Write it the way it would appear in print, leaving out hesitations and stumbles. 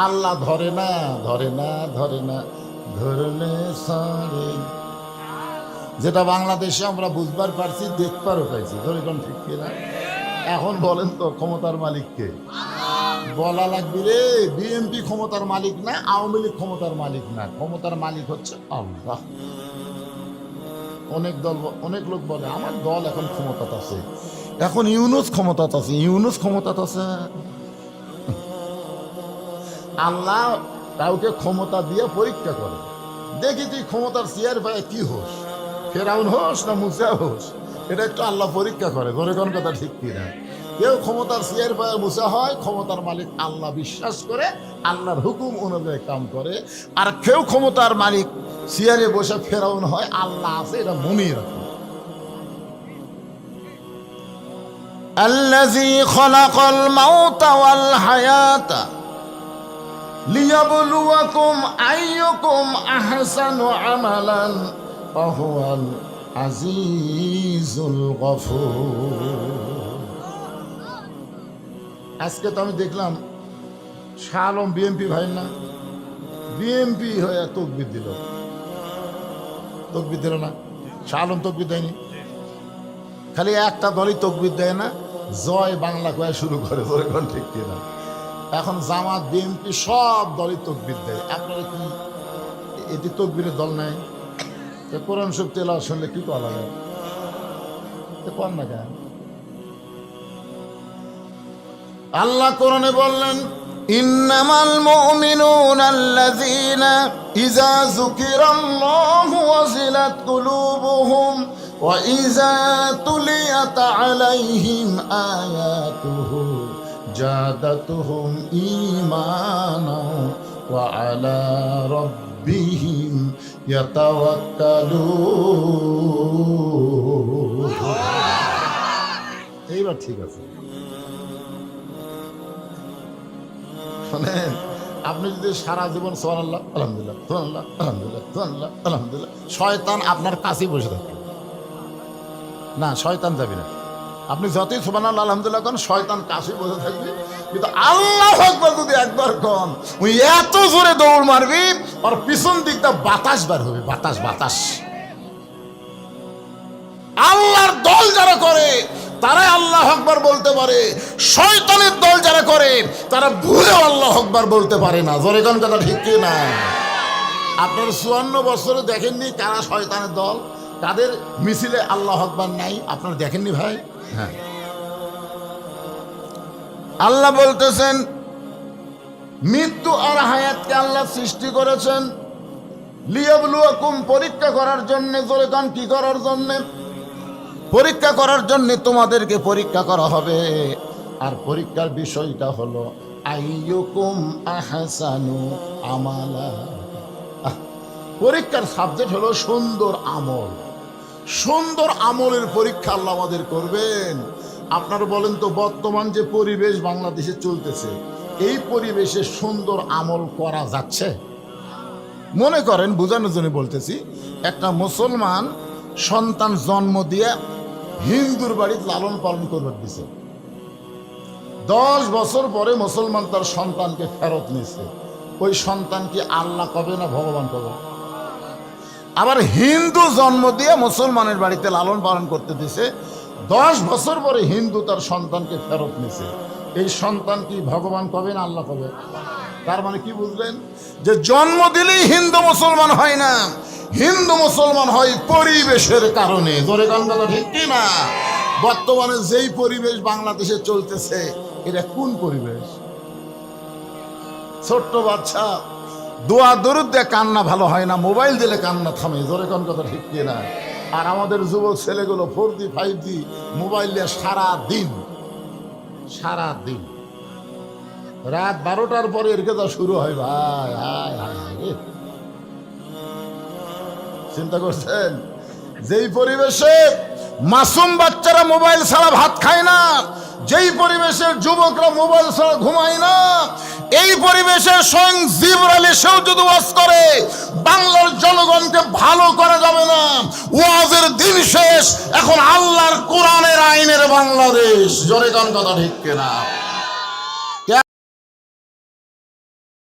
আল্লাহ ধরে না, ধরে না, ধরে না, ধরলে সরে। যেটা বাংলাদেশে আমরা বুঝবার পারছি, দেখবারও পাইছি। ধরে কোন ঠিক কিনা? এখন বলেন তো ক্ষমতার মালিককে বলা লাগবে রে। বিএনপি ক্ষমতার মালিক না, আওয়ামী লীগ ক্ষমতার মালিক না, ক্ষমতার মালিক হচ্ছে আল্লাহ। অনেক দল, অনেক লোক বলে আমার দল এখন ক্ষমতা আছে, এখন ইউনুস ক্ষমতা আছে। ইউনুস ক্ষমতা আছে? আল্লাহ কাউকে ক্ষমতা দিয়ে পরীক্ষা করে, দেখি তুই ক্ষমতার চেয়ার পায় কি হোস, ফেরাউন হোস না মুসা হোস, এটা একটু আল্লাহ পরীক্ষা করে। ধরে কোন কথা ঠিক কিনা? কেউ ক্ষমতার চেয়ার পায় মুসা হয়, ক্ষমতার মালিক আল্লাহ বিশ্বাস করে, আল্লাহর হুকুম অনুযায়ী কাম করে। আর কেউ ক্ষমতার মালিক চেয়ারে বসে ফেরাউন হয়, আল্লাহ আছে এটা মনে রাখে। আল্লাযী খালাকাল মাউতা ওয়াল হায়াতা লিয়াবলুয়াকুম আইয়ুকুম আহসানু আমালান ওয়া হুয়াল আজিজুল গফুর। আজকে তো আমি দেখলাম শাহ আলম বিএমপি ভাই না, বিএমপি হয়ে তকবির দিল। তকবির দিল না? শাহ আলম তকবির দেয়নি, খালি একটা দলই তকবির দেয় না, জয় বাংলা কয়ে শুরু করে। ধরে কোন ঠিক কিনা? এখন জামাত বিএনপি সব দলই তকবির দেয়। আপনারা কি এটি তকবিরের দল নাই? কোরআন শরীফ তেলাওয়াত শুনলে কি করা লাগে? কর না কেন? আল্লাহ কোরআনে বললেন ইন্নামাল মুমিনুনা আল্লাযীনা ইযা যুকিরাল্লাহু ওয়াজিলাত কুলুবুহুম ওয়া ইযা তুলিয়াত আলাইহিম আয়াতুহু জাদাতুহুম ঈমানাও ওয়া আলা রাব্বিহিম ইয়াতাওয়াক্কালুন। এইবার ঠিক আছে। শোনেন, আপনি যদি সারা জীবন সুবহানাল্লাহ আলহামদুলিল্লাহ সুবহানাল্লাহ আলহামদুলিল্লাহ সুবহানাল্লাহ আলহামদুলিল্লাহ, শয়তান আপনার কাছেই বসে থাকবে না, শয়তান যাবে না। আপনি যতই সুবহানাল্লাহ আলহামদুলিল্লাহ করেন, শয়তান কাছেই বসে থাকবে। কিন্তু আল্লাহু আকবার যদি একবার কন, ওই এত জোরে দৌড় মারবি, আর পিছন দিকটা বাতাস বার হবে, বাতাস বাতাস। আল্লাহর দল যারা করে তারাই আল্লাহু আকবার বলতে পারে, শয়তানের দল যারা করে তারা ভুলেও আল্লাহু আকবার বলতে পারে না। জোরে কোন কথা ঠিক কি না? আপনার 54 বছরে দেখেননি কারা শয়তানের দল, তাদের মিছিলে আল্লাহু আকবার নাই? আপনারা দেখেননি ভাই? হ্যাঁ, আল্লাহ বলতেছেন মৃত্যু আর হায়াতকে আল্লাহ সৃষ্টি করেছেন লিয়াবলুয়াকুম, পরীক্ষা করার জন্য। জোরে কোন কি করার জন্য? পরীক্ষা করার জন্য তোমাদেরকে পরীক্ষা করা হবে। আর পরীক্ষার বিষয়টা হলো আইয়ুকুম আহসানু আমালা। পরীক্ষার সাবজেক্ট হলো সুন্দর আমল। সুন্দর আমলের পরীক্ষা আল্লাহ আমাদের করবেন। আপনারা বলেন তো, বর্তমান যে পরিবেশ বাংলাদেশে চলতেছে, এই পরিবেশে সুন্দর আমল করা যাচ্ছে? মনে করেন, বোঝানোর জন্য বলতেছি, একটা মুসলমান সন্তান জন্ম দিয়ে হিন্দুর বাড়িতে লালন পালন করবার দিছে। 10 বছর পরে মুসলমান তার সন্তানকে ফেরত নিছে। ওই সন্তান কি আল্লাহ কবে না ভগবান কবে? আবার হিন্দু জন্ম দিয়ে মুসলমানের বাড়িতে লালন পালন করতে দিছে, 10 বছর পরে হিন্দু তার সন্তানকে ফেরত নিছে। এই সন্তান কি ভগবান কবে না আল্লাহ কবে? তার মানে কি বুঝলেন? যে জন্ম দিলেই হিন্দু মুসলমান হয় না, হিন্দু মুসলমান হয় পরিবেশের কারণে। জোরে কোন কথা ঠিক কি না? বর্তমানে যেই পরিবেশ বাংলাদেশে চলতেছে, এটা কোন পরিবেশ? ছোট্ট বাচ্চা দোয়া দরুদ দিয়ে কান্না ভালো হয় না, মোবাইল দিলে কান্না থামে। জোরে কোন কথা ঠিক কি না? আর আমাদের যুবক ছেলেগুলো 4G 5G মোবাইল দিয়ে সারা দিন রাত 12টার পরে এর যা শুরু হয় ভাই, হায় হায় হায়। চিন্তা করছেন? যেই পরিবেশে মাসুম বাচ্চারা মোবাইল ছাড়া ভাত খায় না, যেই পরিবেশের যুবকরা মোবাইল ছাড়া ঘুমায় না, এই পরিবেশে স্বয়ং জিবরাইল এসেও যদি ওয়াজ করে, বাংলার জনগণকে ভালো করা যাবে না। ওয়াজের দিন শেষ, এখন আল্লাহর কোরআনের আইনের বাংলাদেশ। জোরে কোন কথা ঠিক কিনা?